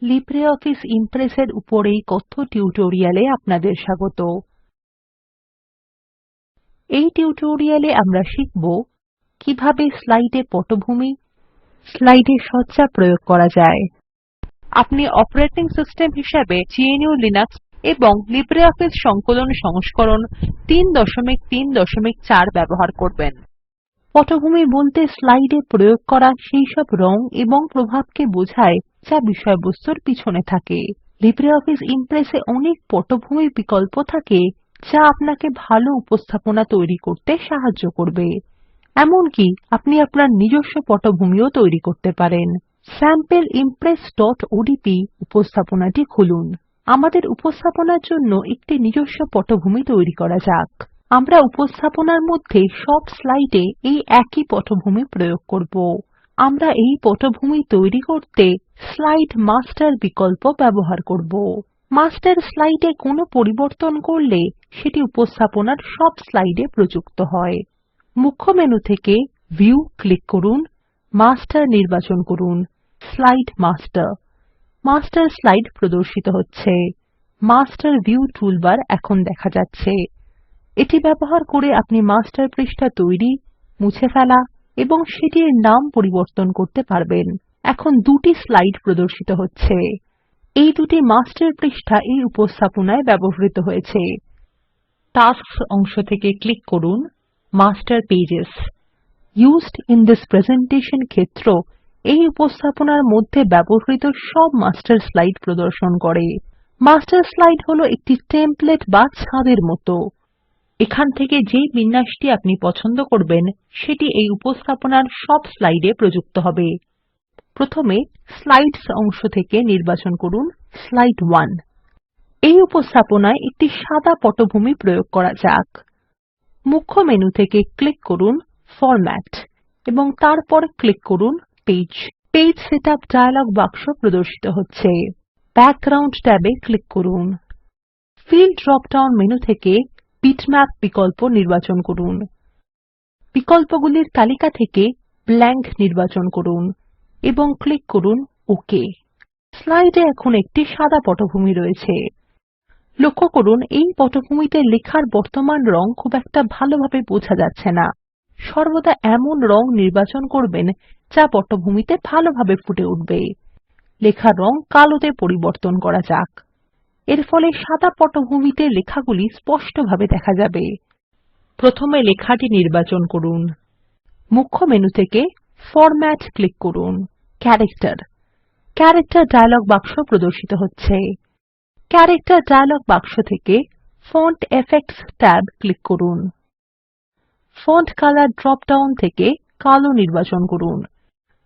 LibreOffice ইমপ্রেসের উপর এই কথ্য টিউটোরিয়ালে আপনাদের স্বাগত। এই টিউটোরিয়ালে আমরা শিখব কিভাবে স্লাইডে পটভূমি, স্লাইডে সজ্জা প্রয়োগ করা যায়। আপনি অপারেটিং সিস্টেম হিসাবে GNU/লিনাক্স এবং লিব্রিঅফিস সংকলন সংস্করণ ৩.৩.৪ ব্যবহার করবেন। পটভূমি বলতে স্লাইডে প্রয়োগ করা সেইসব রং এবং প্রভাবকে বোঝায় যা বিষয়বস্তুর পিছনে থাকে। লিব্রিঅফিস ইমপ্রেসে অনেক পটভূমি বিকল্প থাকে যা আপনাকে ভালো উপস্থাপনা তৈরি করতে সাহায্য করবে। এমনকি আপনি আপনার নিজস্ব পটভূমিও তৈরি করতে পারেন। স্যাম্পল impress.odp উপস্থাপনাটি খুলুন। আমাদের উপস্থাপনার জন্য একটি নিজস্ব পটভূমি তৈরি করা যাক। আমরা উপস্থাপনার মধ্যে সব স্লাইডে এই একই পটভূমি প্রয়োগ করব। আমরা এই পটভূমি তৈরি করতে স্লাইড মাস্টার বিকল্প ব্যবহার করব। মাস্টার স্লাইডে কোনো পরিবর্তন করলে সেটি উপস্থাপনার সব স্লাইডে প্রযুক্ত হয়। মুখ্য মেনু থেকে ভিউ ক্লিক করুন, মাস্টার নির্বাচন করুন, স্লাইড মাস্টার। মাস্টার স্লাইড প্রদর্শিত হচ্ছে। মাস্টার ভিউ টুলবার এখন দেখা যাচ্ছে। এটি ব্যবহার করে আপনি মাস্টার পৃষ্ঠা তৈরি, মুছে ফেলা এবং সেটির নাম পরিবর্তন করতে পারবেন। এখন দুটি স্লাইড প্রদর্শিত হচ্ছে। এই দুটি মাস্টার পৃষ্ঠা এই উপস্থাপনায় ব্যবহৃত হয়েছে। টাস্কস অংশ থেকে ক্লিক করুন, master pages. Used in this presentation ক্ষেত্র এই উপস্থাপনার মধ্যে ব্যবহৃত সব মাস্টার স্লাইড প্রদর্শন করে। মাস্টার স্লাইড হলো একটি টেমপ্লেট বা ছাঁদের মতো। এখান থেকে যে বিন্যাসটি আপনি পছন্দ করবেন সেটি এই উপস্থাপনার সব স্লাইডে প্রযুক্ত হবে। প্রথমে স্লাইডস অংশ থেকে নির্বাচন করুন স্লাইড 1। এই উপস্থাপনায় একটি সাদা পটভূমি প্রয়োগ করা যাক। মুখ্য মেনু থেকে ক্লিক করুন ফরম্যাট এবং তারপর ক্লিক করুন পেজ। পেজ সেটআপ ডায়লগ বাক্স প্রদর্শিত হচ্ছে। ব্যাকগ্রাউন্ড ট্যাবে ক্লিক করুন। ফিল ড্রপ ডাউন মেনু থেকে বিটম্যাপ বিকল্প নির্বাচন করুন। বিকল্পগুলির তালিকা থেকে ব্ল্যাঙ্ক নির্বাচন করুন এবং ক্লিক করুন ওকে। স্লাইডে এখন একটি সাদা পটভূমি রয়েছে। লক্ষ্য করুন এই পটভূমিতে লেখার বর্তমান রং খুব একটা ভালোভাবে বোঝা যাচ্ছে না। সর্বদা এমন রং নির্বাচন করবেন যা পটভূমিতে ভালোভাবে ফুটে উঠবে। লেখার রং কালোতে পরিবর্তন করা যাক। এর ফলে সাদা পটভূমিতে লেখাগুলি স্পষ্টভাবে দেখা যাবে। প্রথমে লেখাটি নির্বাচন করুন। মুখ্য মেনু থেকে ফরম্যাট ক্লিক করুন। ক্যারেক্টার। ক্যারেক্টার ডায়লগ বাক্স প্রদর্শিত হচ্ছে। ক্যারেক্টার ডায়লগ বাক্স থেকে ফন্ট এফেক্টস ট্যাব ক্লিক করুন। ফন্ট কালার ড্রপ ডাউন থেকে কালো নির্বাচন করুন।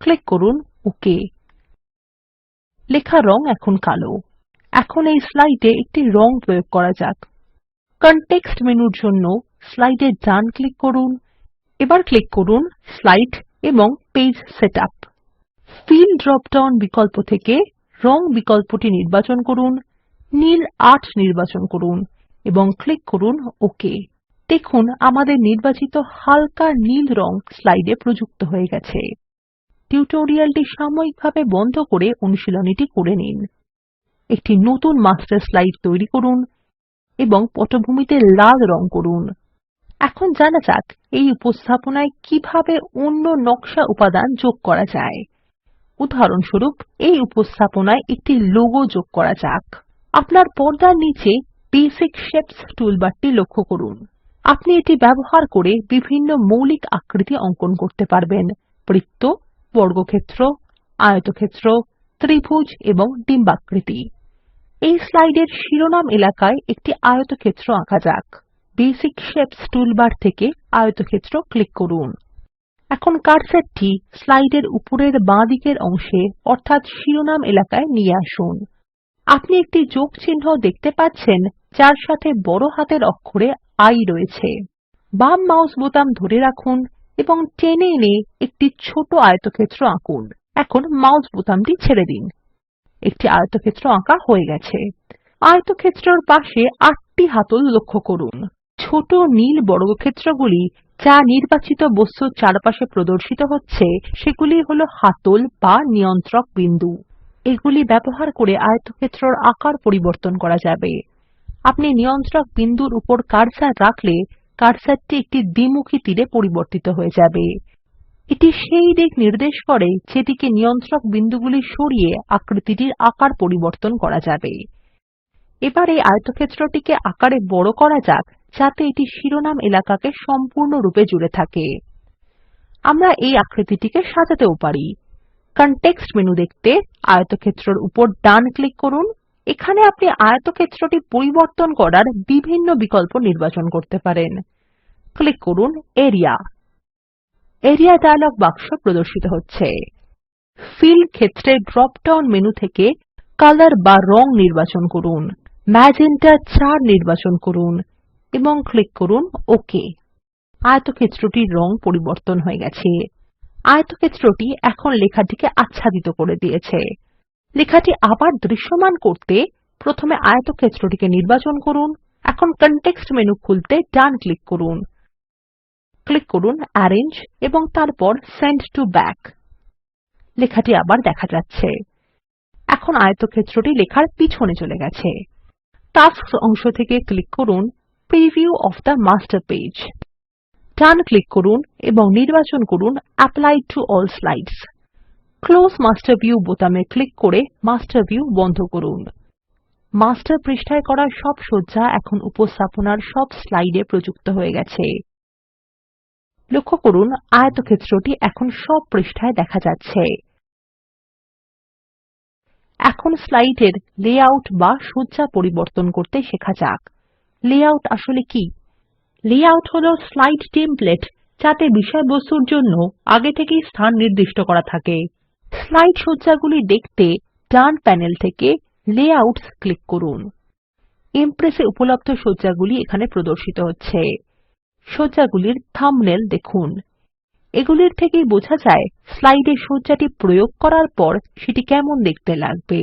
ক্লিক করুন ওকে। লেখার রং এখন কালো। এখন এই স্লাইডে একটি রং প্রয়োগ করা যাক। কনটেক্সট মেনুর জন্য স্লাইডে ডান ক্লিক করুন। এবার ক্লিক করুন স্লাইড এবং page setup. Fill drop down বিকল্প থেকে রং বিকল্পটি নির্বাচন করুন, নীল ৮ নির্বাচন করুন এবং ক্লিক করুন ওকে। দেখুন আমাদের নির্বাচিত হালকা নীল রং স্লাইডে প্রযুক্ত হয়ে গেছে। টিউটোরিয়ালটি সাময়িকভাবে বন্ধ করে অনুশীলনীটি করে নিন। একটি নতুন মাস্টার স্লাইড তৈরি করুন এবং পটভূমিতে লাল রং করুন। এখন জানা যাক এই উপস্থাপনায় কিভাবে অন্য নকশা উপাদান যোগ করা যায়। উদাহরণস্বরূপ এই উপস্থাপনায় একটি লোগো যোগ করা যাক। আপনার পর্দার নিচে বেসিক শেপস টুলবারটি লক্ষ্য করুন। আপনি এটি ব্যবহার করে বিভিন্ন মৌলিক আকৃতি অঙ্কন করতে পারবেন। বৃত্ত, বর্গক্ষেত্র, আয়তক্ষেত্র, ত্রিভুজ এবং ডিম্বাকৃতি। এই স্লাইডের শিরোনাম এলাকায় একটি আয়তক্ষেত্র আঁকা যাক। বেসিক শেপস টুলবার থেকে আয়তক্ষেত্র ক্লিক করুন। এখন কার্সারটি স্লাইডের উপরের বাঁদিকের অংশে অর্থাৎ শিরোনাম এলাকায় নিয়ে আসুন। আপনি একটি যোগ চিহ্ন দেখতে পাচ্ছেন যার সাথে বড় হাতের অক্ষরে I রয়েছে। বাম মাউস বোতাম ধরে রাখুন এবং টেনে এনে একটি ছোট আয়তক্ষেত্র আঁকুন। এখন মাউস বোতামটি ছেড়ে দিন। একটি আয়তক্ষেত্র আঁকা হয়ে গেছে। আয়তক্ষেত্রের পাশে ৮টি হাতল লক্ষ্য করুন। ছোট নীল বর্গক্ষেত্রগুলি যা নির্বাচিত বস্তুর চারপাশে প্রদর্শিত হচ্ছে সেগুলি হলো হাতল বা নিয়ন্ত্রক বিন্দু। এগুলি ব্যবহার করে আয়তক্ষেত্রের আকার পরিবর্তন করা যাবে। আপনি নিয়ন্ত্রক বিন্দুর উপর কার্সার রাখলে কার্সারটি একটি দ্বিমুখী তীরে পরিবর্তিত হয়ে যাবে। এটি সেই দিক নির্দেশ করে যেদিকে নিয়ন্ত্রক বিন্দুগুলি সরিয়ে আকৃতিটির আকার পরিবর্তন করা যাবে। এবার এই আয়তক্ষেত্রটিকে আকারে বড় করা যাক যাতে এটি শিরোনাম এলাকাকে সম্পূর্ণরূপে জুড়ে থাকে। আমরা এই আকৃতিটিকে সাজাতেও পারি। কনটেক্সট মেনু দেখতে আয়তক্ষেত্রের উপর ডান ক্লিক করুন। এখানে আপনি আয়তক্ষেত্রটি পরিবর্তন করার বিভিন্ন বিকল্প নির্বাচন করতে পারেন। ক্লিক করুন এরিয়া। এরিয়া ডায়লগ বাক্স প্রদর্শিত হচ্ছে। ফিল ক্ষেত্রে ড্রপ ডাউন মেনু থেকে কালার বা রং নির্বাচন করুন। ম্যাজেন্টা 4 নির্বাচন করুন এবং ক্লিক করুন ওকে। আয়তক্ষেত্রটির রং পরিবর্তন হয়ে গেছে। আয়তক্ষেত্রটি এখন লেখাটিকে আচ্ছাদিত করে দিয়েছে। লেখাটি আবার দৃশ্যমান করতে প্রথমে আয়তক্ষেত্রটিকে নির্বাচন করুন। এখন কনটেক্সট মেনু খুলতে ডান ক্লিক করুন। ক্লিক করুন অ্যারেঞ্জ এবং তারপর সেন্ড টো ব্যাক। লেখাটি আবার দেখা যাচ্ছে। এখন আয়তক্ষেত্রটি লেখার পিছনে চলে গেছে। টাস্কস অংশ থেকে ক্লিক করুন preview of the master page. ডান ক্লিক করুন এবং নির্বাচন করুন apply to all slides. Close master view বোতামে ক্লিক করে মাস্টার ভিউ বন্ধ করুন। মাস্টার পৃষ্ঠায় করা সব সজ্জা এখন উপস্থাপনার সব স্লাইডে প্রযুক্ত হয়ে গেছে। লক্ষ্য করুন আয়তক্ষেত্রটি এখন সব পৃষ্ঠায় দেখা যাচ্ছে। এখন স্লাইডের লেআউট বা সজ্জা পরিবর্তন করতে শেখা যাক। লেআউট আসলে কি? লেআউট হলো স্লাইড টেমপ্লেট যাতে বিষয়বস্তুর জন্য আগে থেকেই স্থান নির্দিষ্ট করা থাকে। স্লাইড সজ্জাগুলি দেখতে ডান প্যানেল থেকে লেআউটস ক্লিক করুন। ইমপ্রেসে উপলব্ধ সজ্জাগুলি এখানে প্রদর্শিত হচ্ছে। সজ্জাগুলির থাম্বনেল দেখুন। এগুলির থেকেই বোঝা যায় স্লাইডে সজ্জাটি প্রয়োগ করার পর সেটি কেমন দেখতে লাগবে।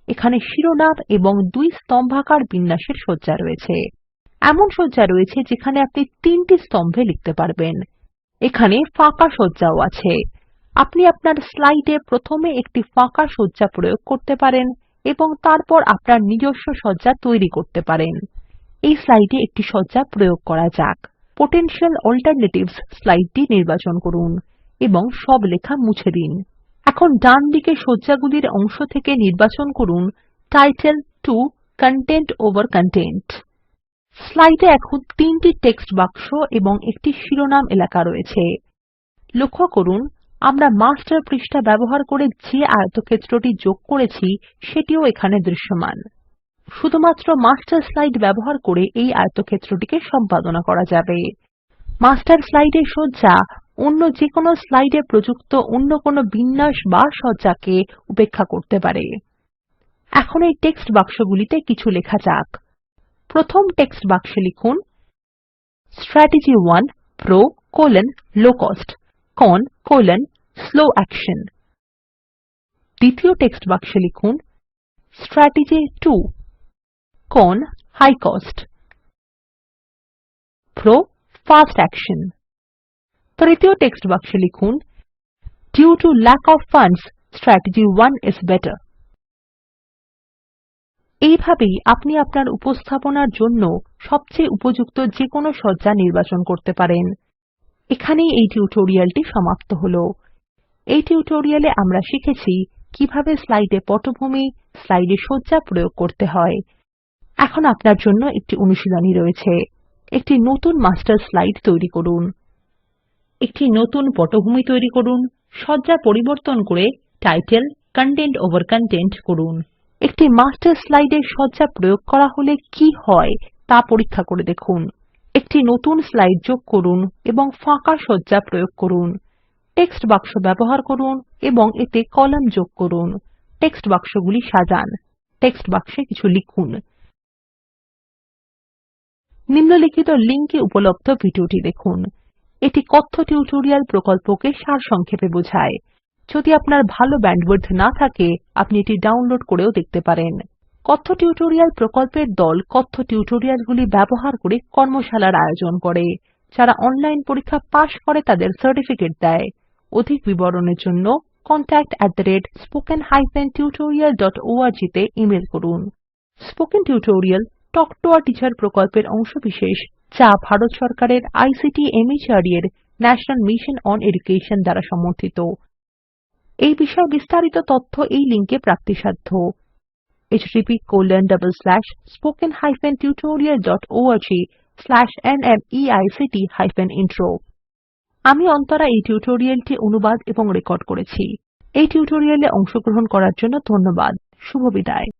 এখানে শিরোনাম এবং 2 স্তম্ভাকার বিন্যাসের সজ্জা রয়েছে। এমন সজ্জা রয়েছে যেখানে আপনি 3টি স্তম্ভে লিখতে পারবেন। এখানে ফাঁকা সজ্জাও আছে। আপনি আপনার স্লাইডে প্রথমে একটি ফাঁকা সজ্জা প্রয়োগ করতে পারেন এবং তারপর আপনার নিজস্ব সজ্জা তৈরি করতে পারেন। এই স্লাইডে একটি সজ্জা প্রয়োগ করা যাক। পোটেনশিয়াল অল্টারনেটিভস স্লাইডটি নির্বাচন করুন এবং সব লেখা মুছে দিন। এখন ডান দিকে সজ্জাগুলির অংশ থেকে নির্বাচন করুন টাইটেল টো কনটেন্ট ওভার কনটেন্ট। স্লাইডে এখন 3টি টেক্সট বাক্স এবং একটি শিরোনাম এলাকা রয়েছে। লক্ষ্য করুন আমরা মাস্টার পৃষ্ঠা ব্যবহার করে যে আয়তক্ষেত্রটি যোগ করেছি সেটিও এখানে দৃশ্যমান। শুধুমাত্র মাস্টার স্লাইড ব্যবহার করে এই আয়তক্ষেত্রটিকে সম্পাদনা করা যাবে। মাস্টার স্লাইডের সজ্জা অন্য যে কোনো স্লাইডে প্রযুক্ত অন্য কোনো বিন্যাস বা সজ্জাকে উপেক্ষা করতে পারে। এখন এই টেক্সট বাক্সগুলিতে কিছু লেখা যাক। প্রথম টেক্সট বাক্সে লিখুন strategy 1 pro: low cost, con: slow action. দ্বিতীয় টেক্সট বাক্সে লিখুন strategy 2 con: high cost, pro: fast action. তৃতীয় টেক্সট বাক্সে লিখুন due to lack of funds strategy 1 is better. এইভাবেই আপনি আপনার উপস্থাপনার জন্য সবচেয়ে উপযুক্ত যে কোনো সজ্জা নির্বাচন করতে পারেন। এখানেই এই টিউটোরিয়ালটি সমাপ্ত হলো। এই টিউটোরিয়ালে আমরা শিখেছি কিভাবে স্লাইডে পটভূমি, স্লাইডে সজ্জা প্রয়োগ করতে হয়। এখন আপনার জন্য একটি অনুশীলনী রয়েছে। একটি নতুন মাস্টার স্লাইড তৈরি করুন। একটি নতুন পটভূমি তৈরি করুন। সজ্জা পরিবর্তন করে টাইটেল কনটেন্ট ওভার কনটেন্ট করুন। একটি মাস্টার স্লাইডে সজ্জা প্রয়োগ করা হলে কি হয় তা পরীক্ষা করে দেখুন। একটি নতুন স্লাইড যোগ করুন এবং ফাঁকা সজ্জা প্রয়োগ করুন। টেক্সট বাক্স ব্যবহার করুন এবং এতে কলাম যোগ করুন। টেক্সট বাক্সগুলি সাজান। টেক্সট বাক্সে কিছু লিখুন। নিম্নলিখিত লিঙ্কে উপলব্ধ ভিডিওটি দেখুন। এটি কথ্য টিউটোরিয়াল প্রকল্পকে সারসংক্ষেপে বোঝায়। যদি আপনার ভালো ব্যান্ডউইডথ না থাকে আপনি এটি ডাউনলোড করেও দেখতে পারেন। কথ্য টিউটোরিয়াল প্রকল্পের দল কথ্য টিউটোরিয়ালগুলি ব্যবহার করে কর্মশালার আয়োজন করে। যারা অনলাইন পরীক্ষা পাস করে তাদের সার্টিফিকেট দেয়। অধিক বিবরণের জন্য contact@spoken-tutorial.org তে ইমেল করুন। Spoken tutorial talk to a teacher প্রকল্পের অংশবিশেষ যা ভারত সরকারের আইসিটি মাহর্দ এর ন্যাশনাল মিশন ওন এডুকেশন দ্বারা সমর্থিত। এই বিষয়ে বিস্তারিত তথ্য এই লিঙ্কে প্রাপ্তিসাধ্য http:/spoken tutorialorg/nmeict ইন্ট্রো। আমি অন্তরা এই টিউটোরিয়ালটি অনুবাদ এবং রেকর্ড করেছি। এই টিউটোরিয়ালে অংশগ্রহণ করার জন্য ধন্যবাদ। শুভবিদায়।